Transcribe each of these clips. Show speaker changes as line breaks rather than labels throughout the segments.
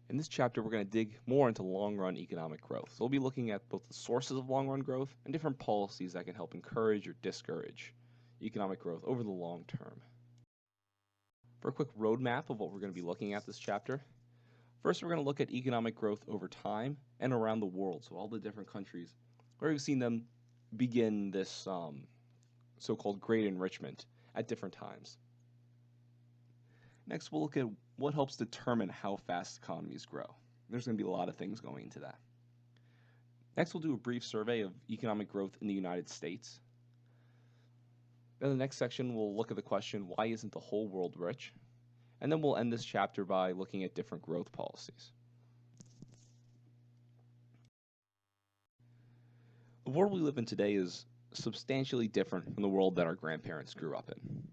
In this chapter, we're going to dig more into long-run economic growth. So we'll be looking at both the sources of long-run growth and different policies that can help encourage or discourage economic growth over the long term. For a quick roadmap of what we're going to be looking at this chapter, first we're going to look at economic growth over time and around the world, so all the different countries where we've seen them begin this so-called great enrichment at different times. Next, we'll look at what helps determine how fast economies grow. There's going to be a lot of things going into that. Next, we'll do a brief survey of economic growth in the United States. Then the next section, we'll look at the question, why isn't the whole world rich? And then we'll end this chapter by looking at different growth policies. The world we live in today is substantially different from the world that our grandparents grew up in.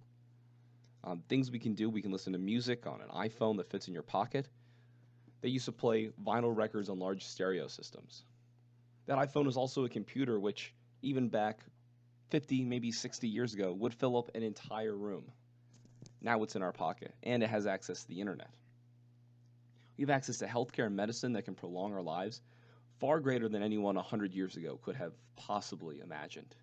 Things we can do, we can listen to music on an iPhone that fits in your pocket. They used to play vinyl records on large stereo systems. That iPhone is also a computer which, even back 50, maybe 60 years ago, would fill up an entire room. Now it's in our pocket, and it has access to the internet. We have access to healthcare and medicine that can prolong our lives far greater than anyone 100 years ago could have possibly imagined.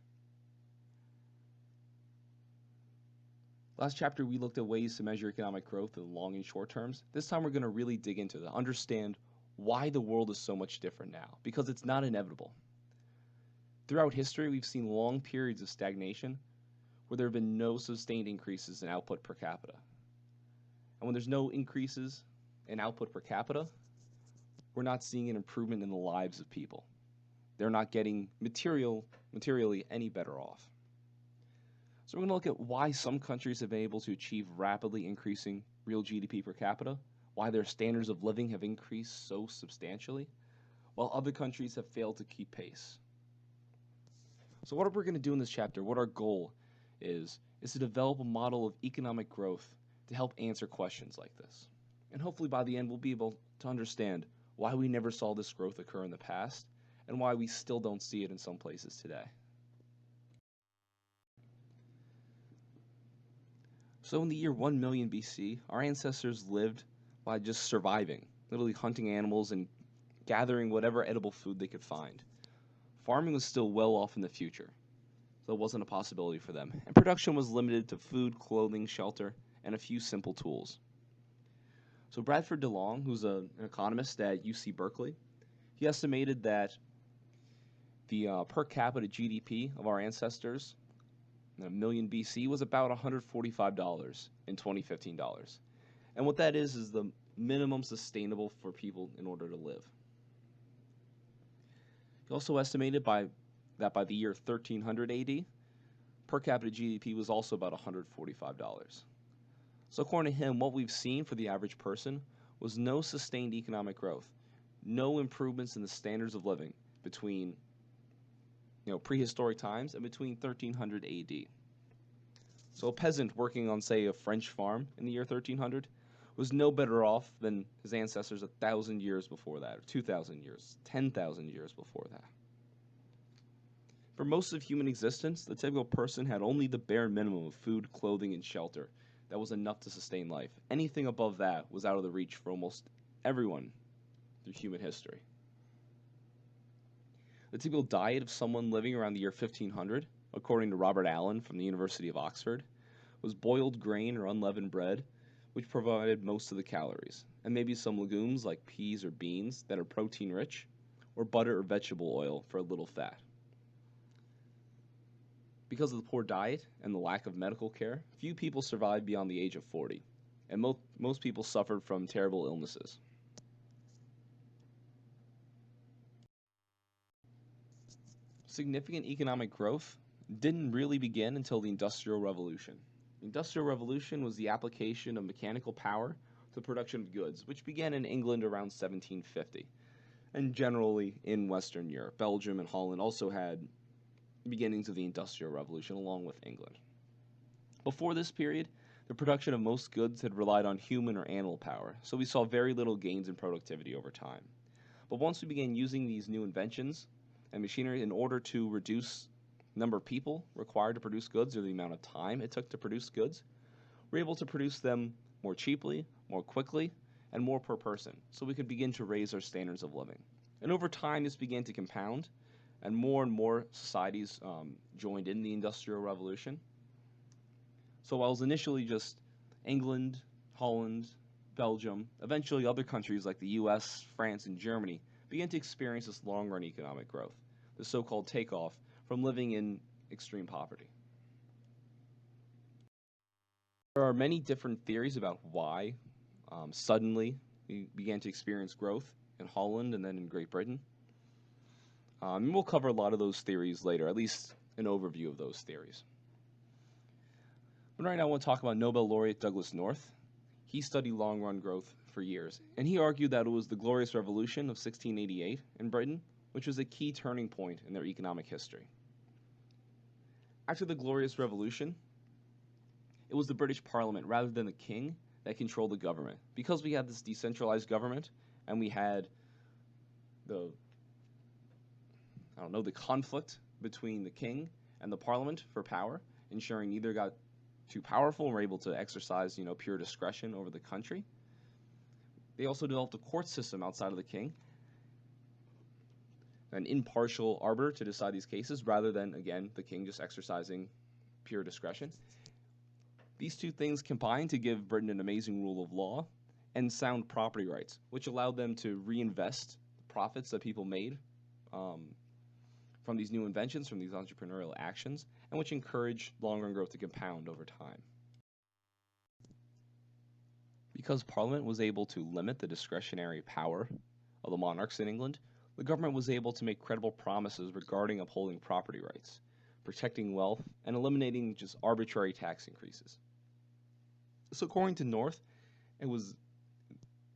Last chapter, we looked at ways to measure economic growth in the long and short terms. This time, we're going to really dig into it, understand why the world is so much different now, because it's not inevitable. Throughout history, we've seen long periods of stagnation where there have been no sustained increases in output per capita. And when there's no increases in output per capita, we're not seeing an improvement in the lives of people. They're not getting materially any better off. So we're going to look at why some countries have been able to achieve rapidly increasing real GDP per capita, why their standards of living have increased so substantially, while other countries have failed to keep pace. So what we're going to do in this chapter, what our goal is to develop a model of economic growth to help answer questions like this. And hopefully by the end we'll be able to understand why we never saw this growth occur in the past and why we still don't see it in some places today. So in the year 1 million BC, our ancestors lived by just surviving, literally hunting animals and gathering whatever edible food they could find. Farming was still well off in the future, so it wasn't a possibility for them, and production was limited to food, clothing, shelter, and a few simple tools. So Bradford DeLong, who's an economist at UC Berkeley, he estimated that the per capita GDP of our ancestors in 1 million BC was about $145 in 2015 dollars. And what that is the minimum sustainable for people in order to live. He also estimated that by the year 1300 AD, per capita GDP was also about $145. So according to him, what we've seen for the average person was no sustained economic growth, no improvements in the standards of living between prehistoric times and between 1300 AD. So a peasant working on, say, a French farm in the year 1300 was no better off than his ancestors 1,000 years before that, or 2,000 years, 10,000 years before that. For most of human existence, the typical person had only the bare minimum of food, clothing, and shelter that was enough to sustain life. Anything above that was out of the reach for almost everyone through human history. The typical diet of someone living around the year 1500, according to Robert Allen from the University of Oxford, was boiled grain or unleavened bread, which provided most of the calories, and maybe some legumes like peas or beans that are protein rich, or butter or vegetable oil for a little fat. Because of the poor diet and the lack of medical care, few people survived beyond the age of 40, and most people suffered from terrible illnesses. Significant economic growth didn't really begin until the Industrial Revolution. The Industrial Revolution was the application of mechanical power to the production of goods, which began in England around 1750, and generally in Western Europe. Belgium and Holland also had beginnings of the Industrial Revolution along with England. Before this period, the production of most goods had relied on human or animal power, so we saw very little gains in productivity over time. But once we began using these new inventions and machinery in order to reduce the number of people required to produce goods or the amount of time it took to produce goods, we're able to produce them more cheaply, more quickly, and more per person, so we could begin to raise our standards of living. And over time, this began to compound, and more societies joined in the Industrial Revolution. So while it was initially just England, Holland, Belgium, eventually other countries like the US, France, and Germany began to experience this long-run economic growth, the so-called takeoff from living in extreme poverty. There are many different theories about why suddenly we began to experience growth in Holland and then in Great Britain. And we'll cover a lot of those theories later, at least an overview of those theories. But right now I want to talk about Nobel laureate Douglas North. He studied long-run growth for years, and he argued that it was the Glorious Revolution of 1688 in Britain, which was a key turning point in their economic history. After the Glorious Revolution, it was the British Parliament rather than the king that controlled the government. Because we had this decentralized government and we had the conflict between the king and the parliament for power, ensuring neither got too powerful and were able to exercise, pure discretion over the country. They also developed a court system outside of the king, an impartial arbiter to decide these cases rather than, again, the king just exercising pure discretion. These two things combined to give Britain an amazing rule of law and sound property rights, which allowed them to reinvest the profits that people made from these new inventions, from these entrepreneurial actions, and which encouraged long-run growth to compound over time. Because Parliament was able to limit the discretionary power of the monarchs in England, the government was able to make credible promises regarding upholding property rights, protecting wealth, and eliminating just arbitrary tax increases. So according to North, it was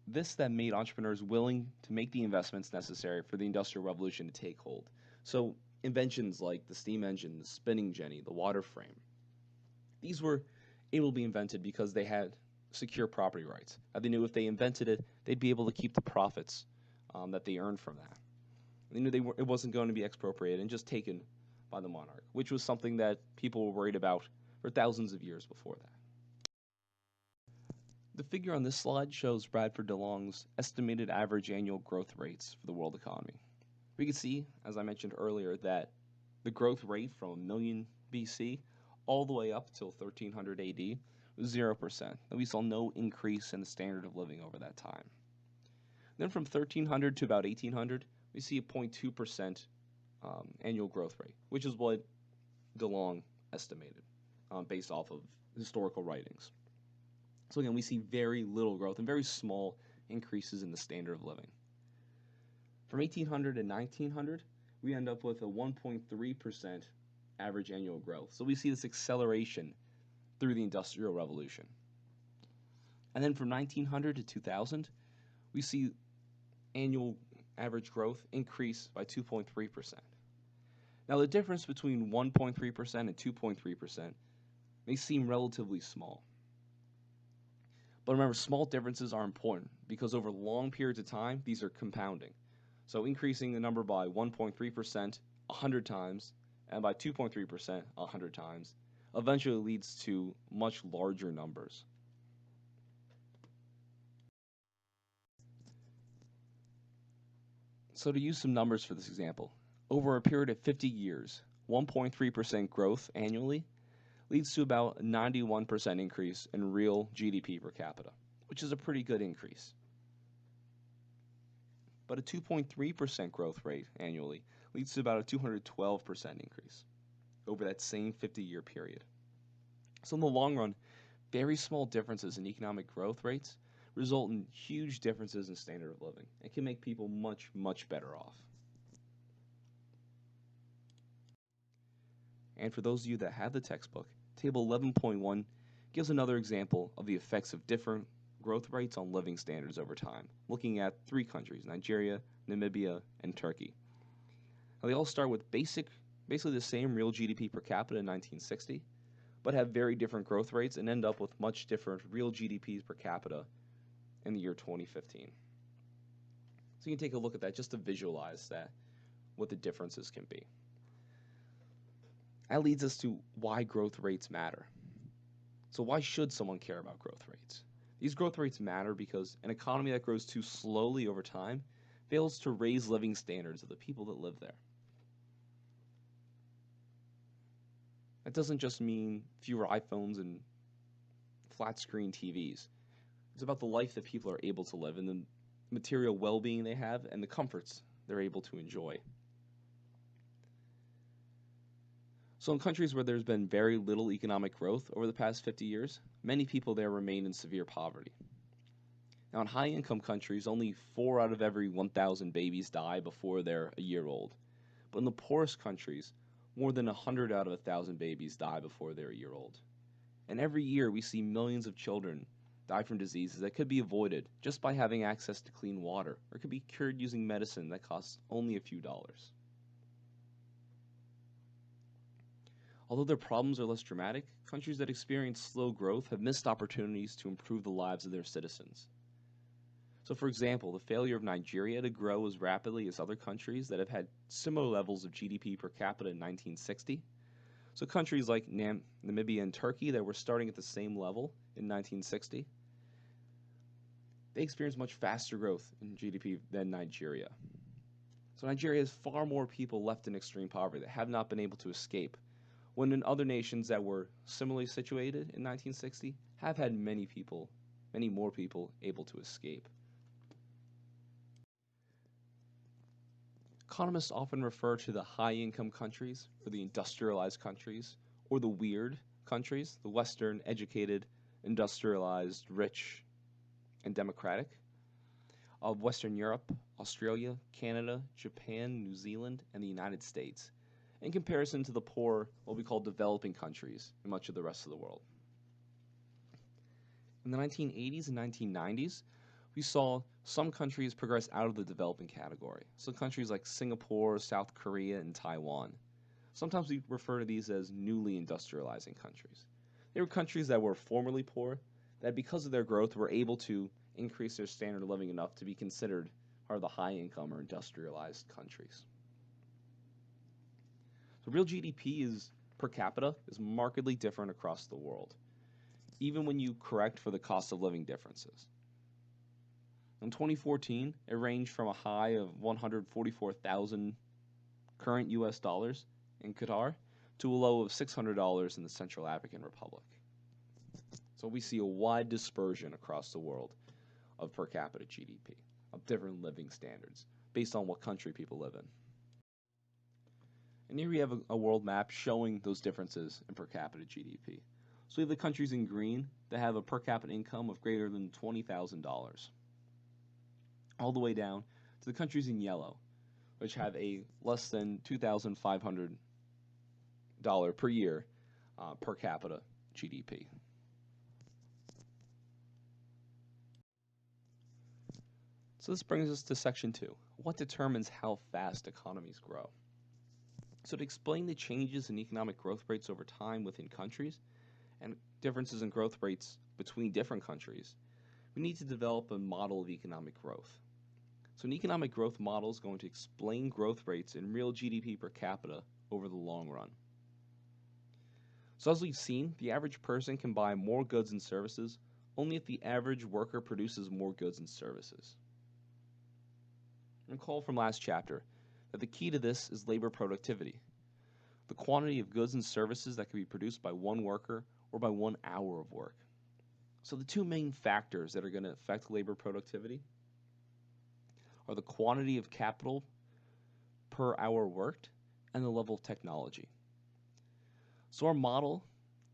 this that made entrepreneurs willing to make the investments necessary for the Industrial Revolution to take hold. So inventions like the steam engine, the spinning jenny, the water frame, these were able to be invented because they had secure property rights. They knew if they invented it, they'd be able to keep the profits that they earned from that. They knew it wasn't going to be expropriated and just taken by the monarch, which was something that people were worried about for thousands of years before that. The figure on this slide shows Bradford DeLong's estimated average annual growth rates for the world economy. We can see, as I mentioned earlier, that the growth rate from 1 million BC all the way up till 1300 AD was 0%, and we saw no increase in the standard of living over that time. Then from 1300 to about 1800, we see a 0.2% annual growth rate, which is what DeLong estimated based off of historical writings. So again, we see very little growth and very small increases in the standard of living. From 1800 to 1900, we end up with a 1.3% average annual growth. So we see this acceleration through the Industrial Revolution. And then from 1900 to 2000, we see annual average growth increase by 2.3%. Now the difference between 1.3% and 2.3% may seem relatively small. But remember, small differences are important because over long periods of time, these are compounding. So increasing the number by 1.3% 100 times and by 2.3% 100 times eventually leads to much larger numbers. So to use some numbers for this example, over a period of 50 years, 1.3% growth annually leads to about a 91% increase in real GDP per capita, which is a pretty good increase. But a 2.3% growth rate annually leads to about a 212% increase over that same 50-year period. So in the long run, very small differences in economic growth rates result in huge differences in standard of living and can make people much, much better off. And for those of you that have the textbook, Table 11.1 gives another example of the effects of different growth rates on living standards over time, looking at 3 countries, Nigeria, Namibia, and Turkey. Now, they all start with basically the same real GDP per capita in 1960, but have very different growth rates and end up with much different real GDPs per capita in the year 2015. So you can take a look at that just to visualize that, what the differences can be. That leads us to why growth rates matter. So why should someone care about growth rates? These growth rates matter because an economy that grows too slowly over time fails to raise living standards of the people that live there. That doesn't just mean fewer iPhones and flat screen TVs. It's about the life that people are able to live and the material well-being they have and the comforts they're able to enjoy. So in countries where there's been very little economic growth over the past 50 years, many people there remain in severe poverty. Now in high-income countries, only 4 out of every 1,000 babies die before they're a year old. But in the poorest countries, more than 100 out of 1,000 babies die before they're a year old. And every year we see millions of children die from diseases that could be avoided just by having access to clean water, or could be cured using medicine that costs only a few dollars. Although their problems are less dramatic, countries that experience slow growth have missed opportunities to improve the lives of their citizens. So for example, the failure of Nigeria to grow as rapidly as other countries that have had similar levels of GDP per capita in 1960. So countries like Namibia and Turkey that were starting at the same level in 1960, they experienced much faster growth in GDP than Nigeria. So Nigeria has far more people left in extreme poverty that have not been able to escape, when in other nations that were similarly situated in 1960 have had many more people able to escape. Economists often refer to the high-income countries, or the industrialized countries, or the weird countries, the Western, educated, industrialized, rich, and democratic, of Western Europe, Australia, Canada, Japan, New Zealand, and the United States, in comparison to the poor, what we call developing countries in much of the rest of the world. In the 1980s and 1990s, we saw some countries progress out of the developing category. So countries like Singapore, South Korea, and Taiwan. Sometimes we refer to these as newly industrializing countries. They were countries that were formerly poor, that because of their growth were able to increase their standard of living enough to be considered part of the high income or industrialized countries. So real GDP per capita is markedly different across the world, even when you correct for the cost of living differences. In 2014, it ranged from a high of 144,000 current US dollars in Qatar to a low of $600 in the Central African Republic. So we see a wide dispersion across the world of per capita GDP, of different living standards, based on what country people live in. And here we have a world map showing those differences in per capita GDP. So we have the countries in green that have a per capita income of greater than $20,000. All the way down to the countries in yellow, which have a less than $2,500 per year per capita GDP. So this brings us to section 2. What determines how fast economies grow? So to explain the changes in economic growth rates over time within countries and differences in growth rates between different countries, we need to develop a model of economic growth. So an economic growth model is going to explain growth rates in real GDP per capita over the long run. So as we've seen, the average person can buy more goods and services only if the average worker produces more goods and services. Recall from last chapter that the key to this is labor productivity, the quantity of goods and services that can be produced by one worker or by 1 hour of work. So the two main factors that are going to affect labor productivity are the quantity of capital per hour worked and the level of technology. So our model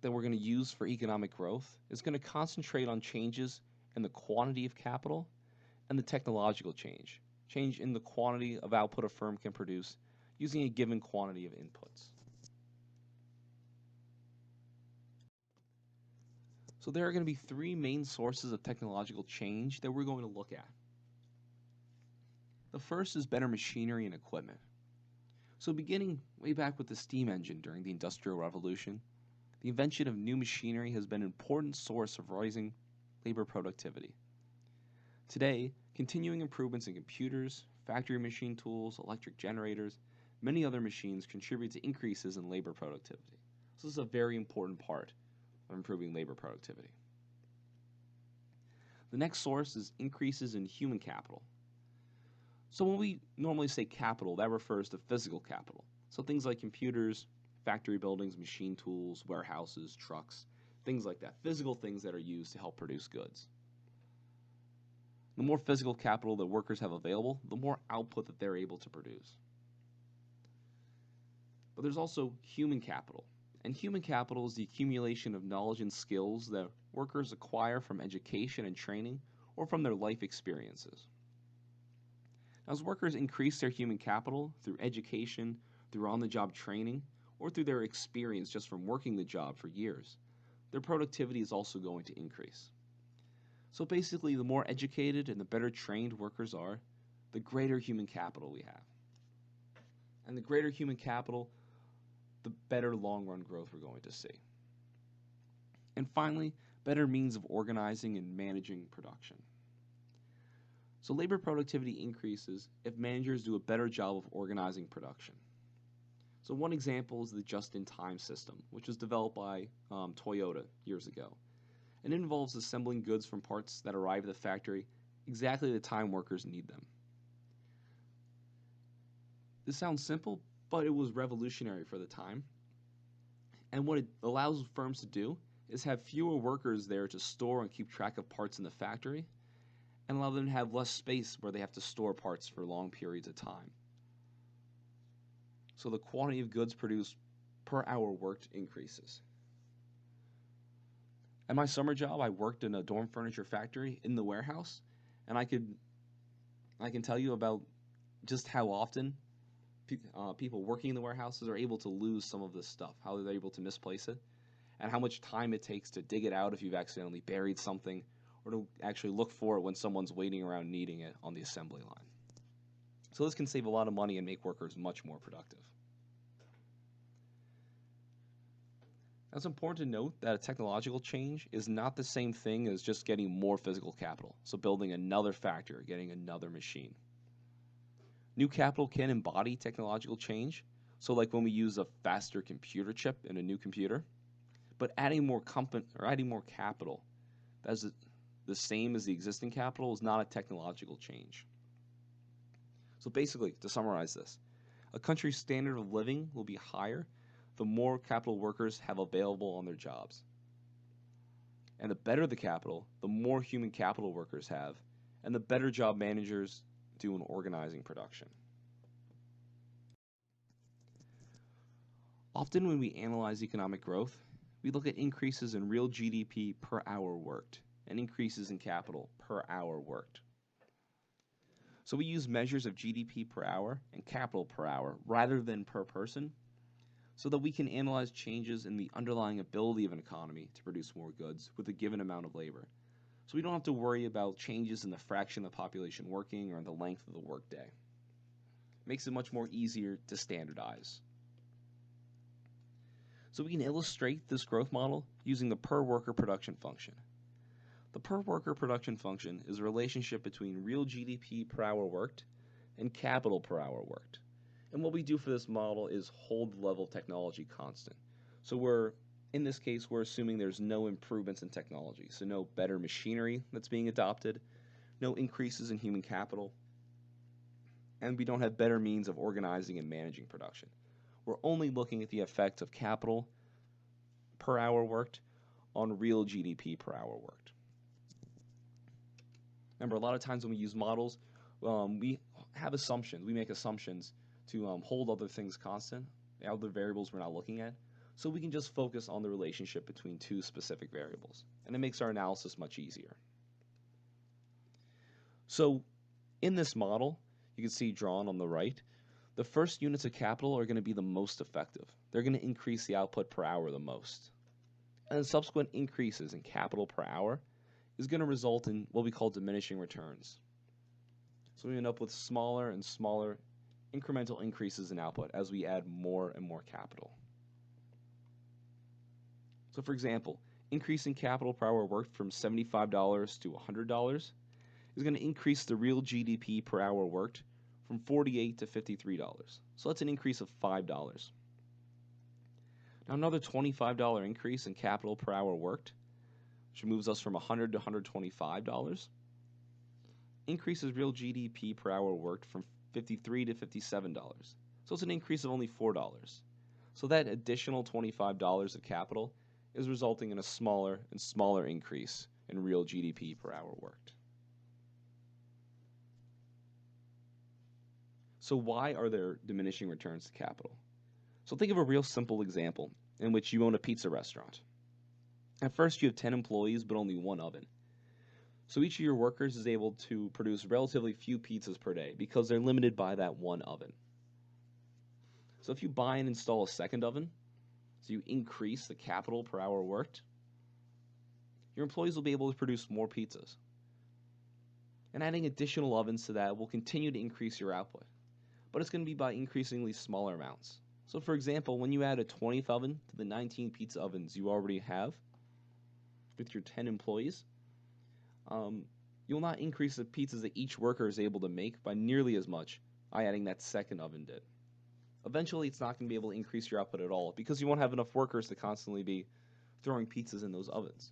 that we're going to use for economic growth is going to concentrate on changes in the quantity of capital and the technological change in the quantity of output a firm can produce using a given quantity of inputs. So there are going to be 3 main sources of technological change that we're going to look at. The first is better machinery and equipment. So beginning way back with the steam engine during the Industrial Revolution, the invention of new machinery has been an important source of rising labor productivity. Today, continuing improvements in computers, factory machine tools, electric generators, many other machines contribute to increases in labor productivity. So this is a very important part of improving labor productivity. The next source is increases in human capital. So when we normally say capital, that refers to physical capital. So things like computers, factory buildings, machine tools, warehouses, trucks, things like that. Physical things that are used to help produce goods. The more physical capital that workers have available, the more output that they're able to produce. But there's also human capital. And human capital is the accumulation of knowledge and skills that workers acquire from education and training or from their life experiences. Now, as workers increase their human capital through education, through on-the-job training, or through their experience just from working the job for years, their productivity is also going to increase. So basically, the more educated and the better trained workers are, the greater human capital we have. And the greater human capital, the better long-run growth we're going to see. And finally, better means of organizing and managing production. So labor productivity increases if managers do a better job of organizing production. So one example is the just-in-time system, which was developed by Toyota years ago. And it involves assembling goods from parts that arrive at the factory exactly the time workers need them. This sounds simple, but it was revolutionary for the time. And what it allows firms to do is have fewer workers there to store and keep track of parts in the factory, and allow them to have less space where they have to store parts for long periods of time. So the quantity of goods produced per hour worked increases. At my summer job, I worked in a dorm furniture factory in the warehouse, and I can tell you about just how often people working in the warehouses are able to lose some of this stuff, how they're able to misplace it, and how much time it takes to dig it out if you've accidentally buried something, or to actually look for it when someone's waiting around needing it on the assembly line. So this can save a lot of money and make workers much more productive. Now, it's important to note that a technological change is not the same thing as just getting more physical capital, so building another factory or getting another machine. New capital can embody technological change, so like when we use a faster computer chip in a new computer, but adding more capital that's the same as the existing capital is not a technological change. So basically, to summarize this, a country's standard of living will be higher the more capital workers have available on their jobs. And the better the capital, the more human capital workers have, and the better job managers do in organizing production. Often when we analyze economic growth, we look at increases in real GDP per hour worked and increases in capital per hour worked. So we use measures of GDP per hour and capital per hour rather than per person, so that we can analyze changes in the underlying ability of an economy to produce more goods with a given amount of labor. So we don't have to worry about changes in the fraction of the population working or in the length of the workday. It makes it much more easier to standardize. So we can illustrate this growth model using the per worker production function. The per worker production function is a relationship between real GDP per hour worked and capital per hour worked. And what we do for this model is hold the level of technology constant. So in this case, we're assuming there's no improvements in technology. So no better machinery that's being adopted, no increases in human capital, and we don't have better means of organizing and managing production. We're only looking at the effect of capital per hour worked on real GDP per hour worked. Remember, a lot of times when we use models, we have assumptions. We make assumptions to hold other things constant, other variables we're not looking at, so we can just focus on the relationship between two specific variables, and it makes our analysis much easier. So in this model, you can see drawn on the right, the first units of capital are going to be the most effective. They're going to increase the output per hour the most. And then subsequent increases in capital per hour is going to result in what we call diminishing returns. So we end up with smaller and smaller incremental increases in output as we add more and more capital. So for example, increasing capital per hour worked from $75 to $100 is going to increase the real GDP per hour worked from $48 to $53. So that's an increase of $5. Now another $25 increase in capital per hour worked which moves us from $100 to $125, increases real GDP per hour worked from $53 to $57. So it's an increase of only $4. So that additional $25 of capital is resulting in a smaller and smaller increase in real GDP per hour worked. So why are there diminishing returns to capital? So think of a real simple example in which you own a pizza restaurant. At first you have 10 employees but only one oven. So each of your workers is able to produce relatively few pizzas per day because they're limited by that one oven. So if you buy and install a second oven, so you increase the capital per hour worked, your employees will be able to produce more pizzas. And adding additional ovens to that will continue to increase your output, but it's going to be by increasingly smaller amounts. So for example, when you add a 20th oven to the 19 pizza ovens you already have with your 10 employees, you'll not increase the pizzas that each worker is able to make by nearly as much by adding that second oven did. Eventually, it's not going to be able to increase your output at all because you won't have enough workers to constantly be throwing pizzas in those ovens.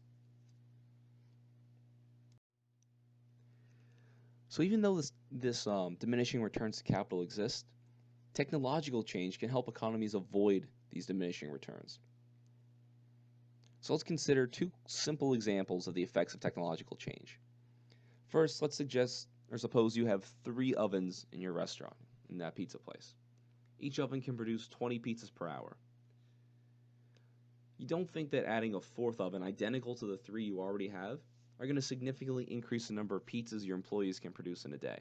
So even though this diminishing returns to capital exists, technological change can help economies avoid these diminishing returns. So let's consider two simple examples of the effects of technological change. First, let's suppose you have 3 ovens in your restaurant, in that pizza place. Each oven can produce 20 pizzas per hour. You don't think that adding a 4th oven identical to the 3 you already have are going to significantly increase the number of pizzas your employees can produce in a day.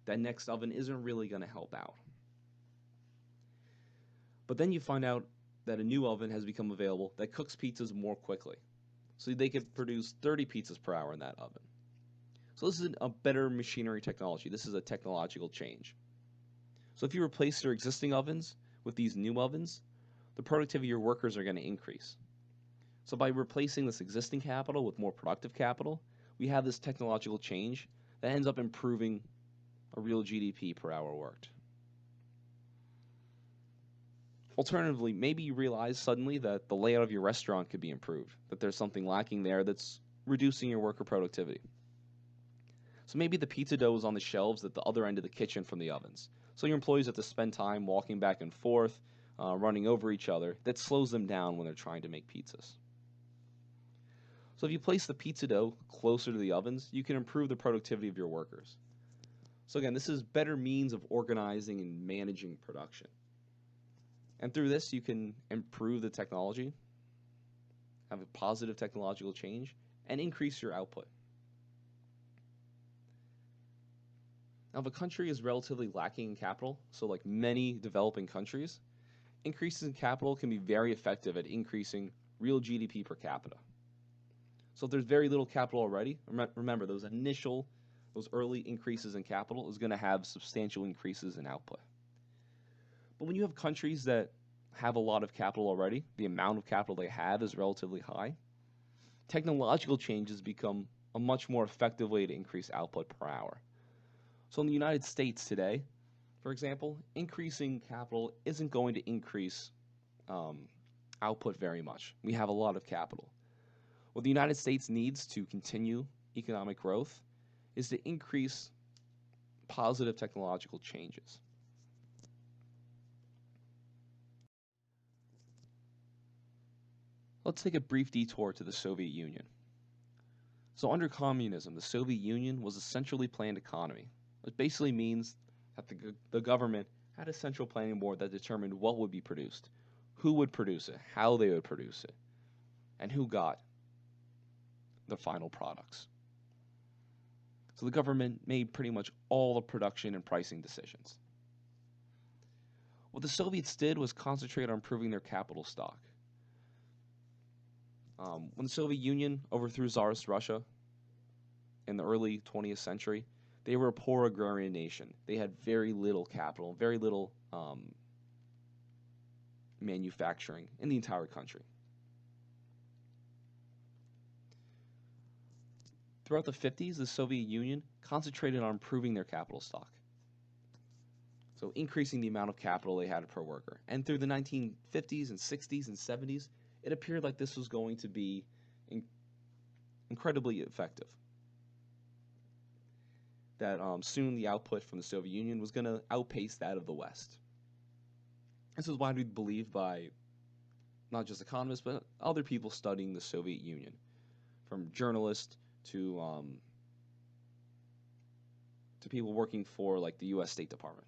That next oven isn't really going to help out. But then you find out that a new oven has become available that cooks pizzas more quickly. So they can produce 30 pizzas per hour in that oven. So this is a better machinery technology. This is a technological change. So if you replace your existing ovens with these new ovens, the productivity of your workers are going to increase. So by replacing this existing capital with more productive capital, we have this technological change that ends up improving a real GDP per hour worked. Alternatively, maybe you realize suddenly that the layout of your restaurant could be improved, that there's something lacking there that's reducing your worker productivity. So maybe the pizza dough is on the shelves at the other end of the kitchen from the ovens. So your employees have to spend time walking back and forth, running over each other. That slows them down when they're trying to make pizzas. So if you place the pizza dough closer to the ovens, you can improve the productivity of your workers. So again, this is better means of organizing and managing production. And through this, you can improve the technology, have a positive technological change, and increase your output. Now, if a country is relatively lacking in capital, so like many developing countries, increases in capital can be very effective at increasing real GDP per capita. So if there's very little capital already, remember those early increases in capital is going to have substantial increases in output. But when you have countries that have a lot of capital already, the amount of capital they have is relatively high, technological changes become a much more effective way to increase output per hour. So in the United States today, for example, increasing capital isn't going to increase output very much. We have a lot of capital. What the United States needs to continue economic growth is to increase positive technological changes. Let's take a brief detour to the Soviet Union. So under communism, the Soviet Union was a centrally planned economy. It basically means that the government had a central planning board that determined what would be produced, who would produce it, how they would produce it, and who got the final products. So the government made pretty much all the production and pricing decisions. What the Soviets did was concentrate on improving their capital stock. When the Soviet Union overthrew Tsarist Russia in the early 20th century, they were a poor agrarian nation. They had very little capital, very little manufacturing in the entire country. Throughout the 50s, the Soviet Union concentrated on improving their capital stock, so increasing the amount of capital they had per worker. And through the 1950s and 60s and 70s, it appeared like this was going to be incredibly effective. That soon the output from the Soviet Union was going to outpace that of the West. This is widely believed by not just economists, but other people studying the Soviet Union, from journalists to people working for like the U.S. State Department.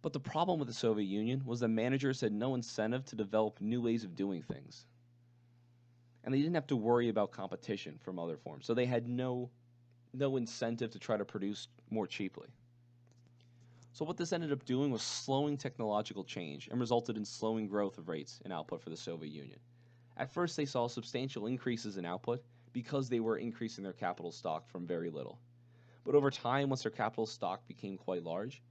But the problem with the Soviet Union was that managers had no incentive to develop new ways of doing things. And they didn't have to worry about competition from other forms. So they had no incentive to try to produce more cheaply. So what this ended up doing was slowing technological change and resulted in slowing growth of rates in output for the Soviet Union. At first, they saw substantial increases in output because they were increasing their capital stock from very little. But over time, once their capital stock became quite large,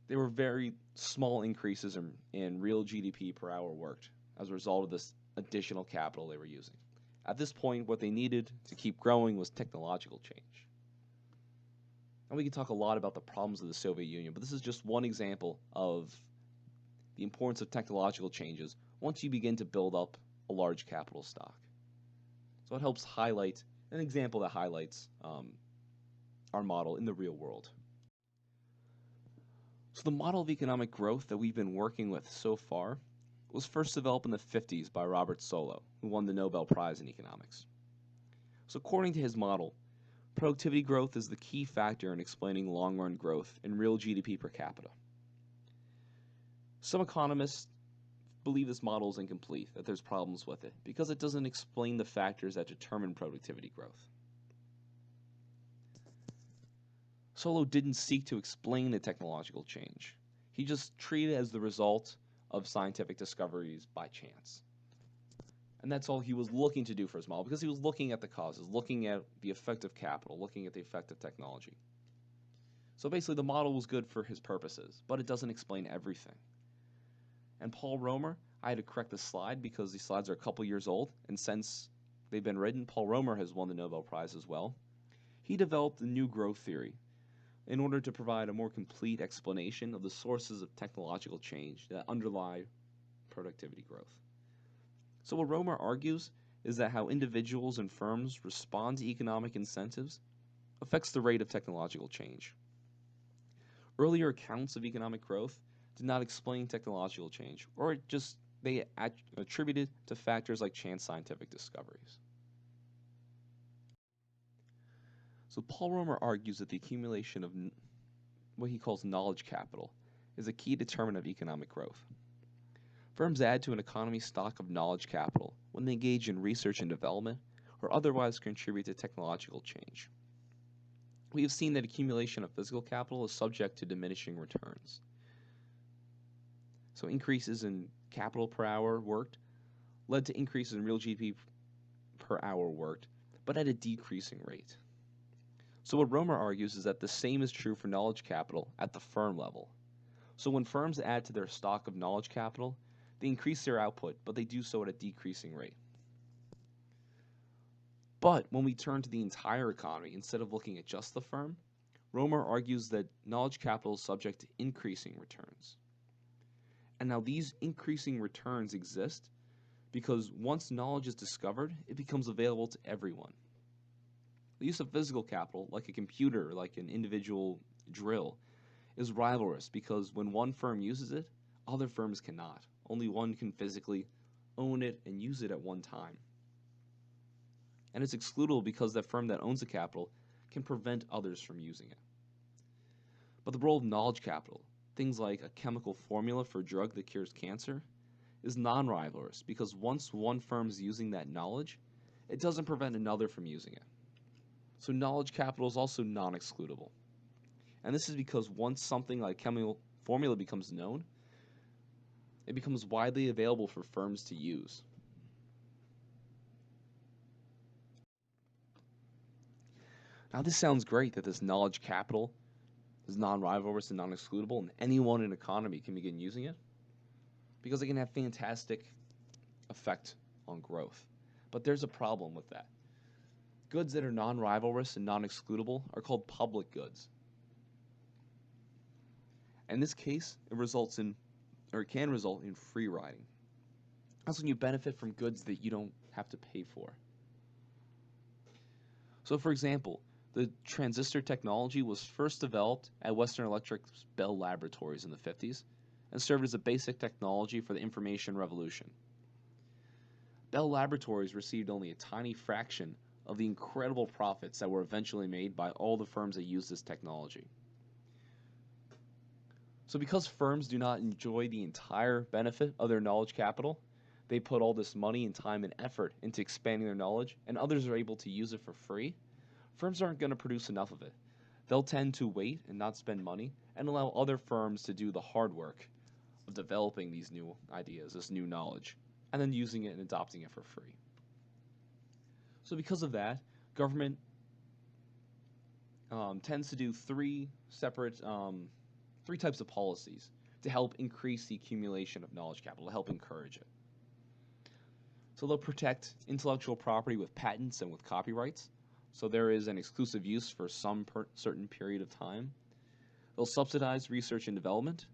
there were very small increases in real GDP per hour worked as a result of this additional capital they were using. At this point, what they needed to keep growing was technological change. And we can talk a lot about the problems of the Soviet Union, but this is just one example of the importance of technological changes once you begin to build up a large capital stock. So it helps highlight an example that highlights our model in the real world. So the model of economic growth that we've been working with so far was first developed in the 50s by Robert Solow, who won the Nobel Prize in economics. So according to his model, productivity growth is the key factor in explaining long-run growth in real GDP per capita. Some economists believe this model is incomplete, that there's problems with it, because it doesn't explain the factors that determine productivity growth. Solow didn't seek to explain the technological change. He just treated it as the result of scientific discoveries by chance. And that's all he was looking to do for his model, because he was looking at the causes, looking at the effect of capital, looking at the effect of technology. So basically, the model was good for his purposes, but it doesn't explain everything. And Paul Romer, I had to correct the slide because these slides are a couple years old, and since they've been written, Paul Romer has won the Nobel Prize as well. He developed a new growth theory in order to provide a more complete explanation of the sources of technological change that underlie productivity growth. So what Romer argues is that how individuals and firms respond to economic incentives affects the rate of technological change. Earlier accounts of economic growth did not explain technological change, or they attributed to factors like chance scientific discoveries. So Paul Romer argues that the accumulation of what he calls knowledge capital is a key determinant of economic growth. Firms add to an economy's stock of knowledge capital when they engage in research and development or otherwise contribute to technological change. We have seen that accumulation of physical capital is subject to diminishing returns. So increases in capital per hour worked led to increases in real GDP per hour worked, but at a decreasing rate. So what Romer argues is that the same is true for knowledge capital at the firm level. So when firms add to their stock of knowledge capital, they increase their output, but they do so at a decreasing rate. But when we turn to the entire economy, instead of looking at just the firm, Romer argues that knowledge capital is subject to increasing returns. And now these increasing returns exist because once knowledge is discovered, it becomes available to everyone. The use of physical capital, like a computer, like an individual drill, is rivalrous because when one firm uses it, other firms cannot. Only one can physically own it and use it at one time. And it's excludable because that firm that owns the capital can prevent others from using it. But the role of knowledge capital, things like a chemical formula for a drug that cures cancer, is non-rivalrous because once one firm is using that knowledge, it doesn't prevent another from using it. So knowledge capital is also non-excludable. And this is because once something like chemical formula becomes known, it becomes widely available for firms to use. Now this sounds great that this knowledge capital is non-rivalrous and non-excludable and anyone in an economy can begin using it because it can have fantastic effect on growth. But there's a problem with that. Goods that are non-rivalrous and non-excludable are called public goods. In this case, it can result in free riding. That's when you benefit from goods that you don't have to pay for. So for example, the transistor technology was first developed at Western Electric's Bell Laboratories in the 50s and served as a basic technology for the information revolution. Bell Laboratories received only a tiny fraction of the incredible profits that were eventually made by all the firms that used this technology. So because firms do not enjoy the entire benefit of their knowledge capital, they put all this money and time and effort into expanding their knowledge, and others are able to use it for free, firms aren't going to produce enough of it. They'll tend to wait and not spend money and allow other firms to do the hard work of developing these new ideas, this new knowledge, and then using it and adopting it for free. So because of that, government tends to do three types of policies to help increase the accumulation of knowledge capital, to help encourage it. So they'll protect intellectual property with patents and with copyrights. So there is an exclusive use for some certain period of time. They'll subsidize research and development,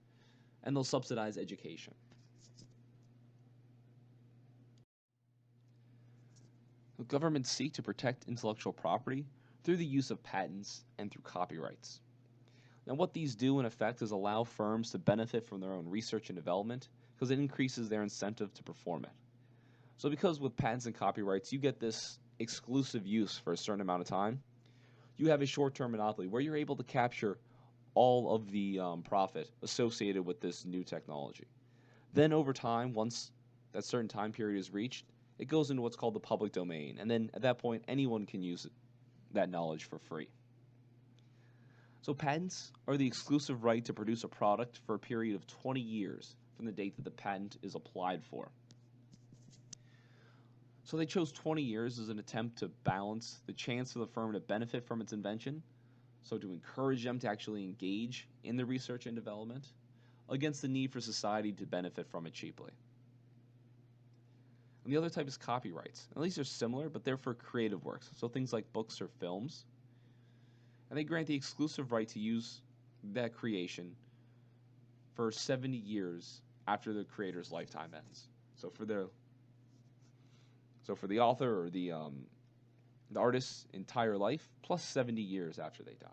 and they'll subsidize education. Governments seek to protect intellectual property through the use of patents and through copyrights. Now, what these do in effect is allow firms to benefit from their own research and development because it increases their incentive to perform it. So because with patents and copyrights, you get this exclusive use for a certain amount of time, you have a short-term monopoly where you're able to capture all of the profit associated with this new technology. Then over time, once that certain time period is reached, it goes into what's called the public domain, and then at that point, anyone can use that knowledge for free. So patents are the exclusive right to produce a product for a period of 20 years from the date that the patent is applied for. So they chose 20 years as an attempt to balance the chance for the firm to benefit from its invention, so to encourage them to actually engage in the research and development, against the need for society to benefit from it cheaply. And the other type is copyrights. At least they're similar, but they're for creative works, so things like books or films. And they grant the exclusive right to use that creation for 70 years after the creator's lifetime ends. So for the author or the artist's entire life, plus 70 years after they die.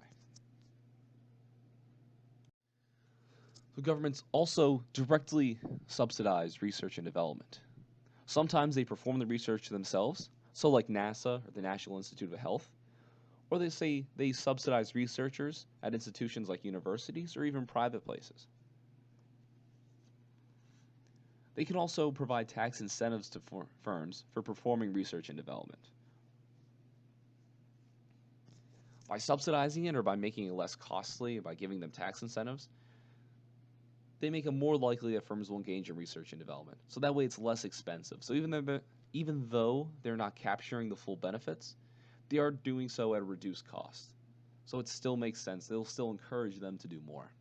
So governments also directly subsidize research and development. Sometimes they perform the research themselves, so like NASA or the National Institute of Health, or they say they subsidize researchers at institutions like universities or even private places. They can also provide tax incentives to firms for performing research and development. By subsidizing it or by making it less costly, by giving them tax incentives, they make it more likely that firms will engage in research and development. So that way it's less expensive. So even though they're not capturing the full benefits, they are doing so at a reduced cost. So it still makes sense. They'll still encourage them to do more.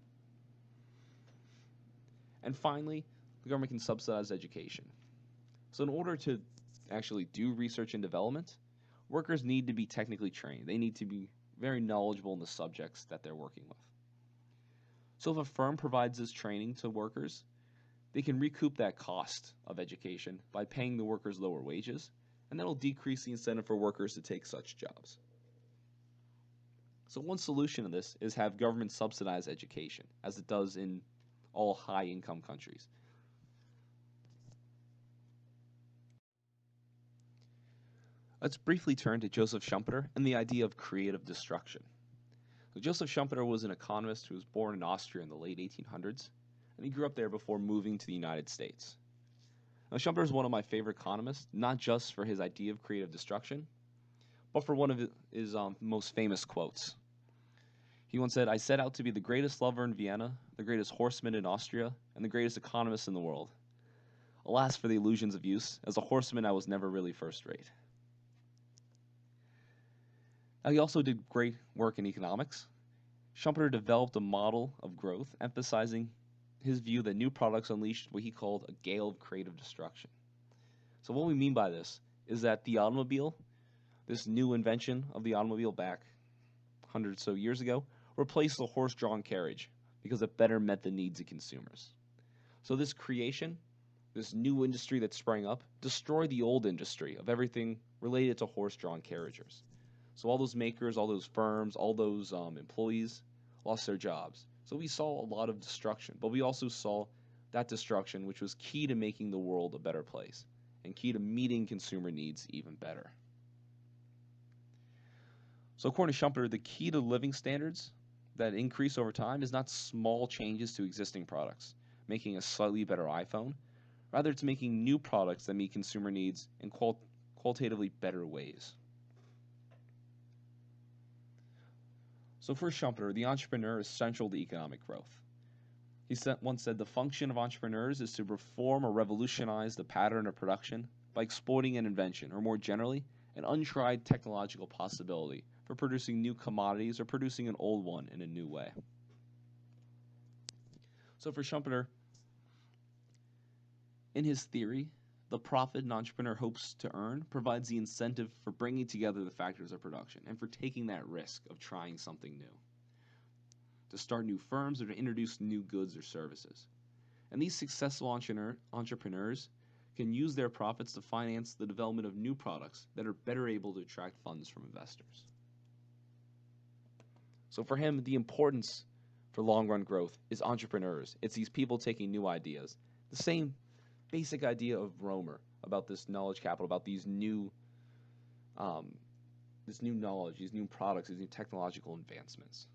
And finally, the government can subsidize education. So in order to actually do research and development, workers need to be technically trained. They need to be very knowledgeable in the subjects that they're working with. So if a firm provides this training to workers, they can recoup that cost of education by paying the workers lower wages, and that'll decrease the incentive for workers to take such jobs. So one solution to this is have government subsidize education, as it does in all high-income countries. Let's briefly turn to Joseph Schumpeter and the idea of creative destruction. So Joseph Schumpeter was an economist who was born in Austria in the late 1800s, and he grew up there before moving to the United States. Now, Schumpeter is one of my favorite economists, not just for his idea of creative destruction, but for one of his most famous quotes. He once said, "I set out to be the greatest lover in Vienna, the greatest horseman in Austria, and the greatest economist in the world. Alas for the illusions of use, as a horseman I was never really first rate." Now, he also did great work in economics. Schumpeter developed a model of growth, emphasizing his view that new products unleashed what he called a gale of creative destruction. So what we mean by this is that the automobile, this new invention of the automobile back 100 or so years ago, replaced the horse-drawn carriage because it better met the needs of consumers. So this creation this new industry that sprang up, destroyed the old industry of everything related to horse-drawn carriages. So all those makers, all those firms, all those employees lost their jobs. So we saw a lot of destruction, but we also saw that destruction, which was key to making the world a better place and key to meeting consumer needs even better. So according to Schumpeter, the key to living standards that increase over time is not small changes to existing products, making a slightly better iPhone. Rather, it's making new products that meet consumer needs in qualitatively better ways. So for Schumpeter, the entrepreneur is central to economic growth. He once said the function of entrepreneurs is to reform or revolutionize the pattern of production by exploiting an invention, or more generally, an untried technological possibility for producing new commodities or producing an old one in a new way. So for Schumpeter, in his theory, the profit an entrepreneur hopes to earn provides the incentive for bringing together the factors of production and for taking that risk of trying something new, to start new firms or to introduce new goods or services. And these successful entrepreneurs can use their profits to finance the development of new products that are better able to attract funds from investors. So for him, the importance for long-run growth is entrepreneurs. It's these people taking new ideas. The same basic idea of Romer about this knowledge capital, about these new knowledge, these new products, these new technological advancements.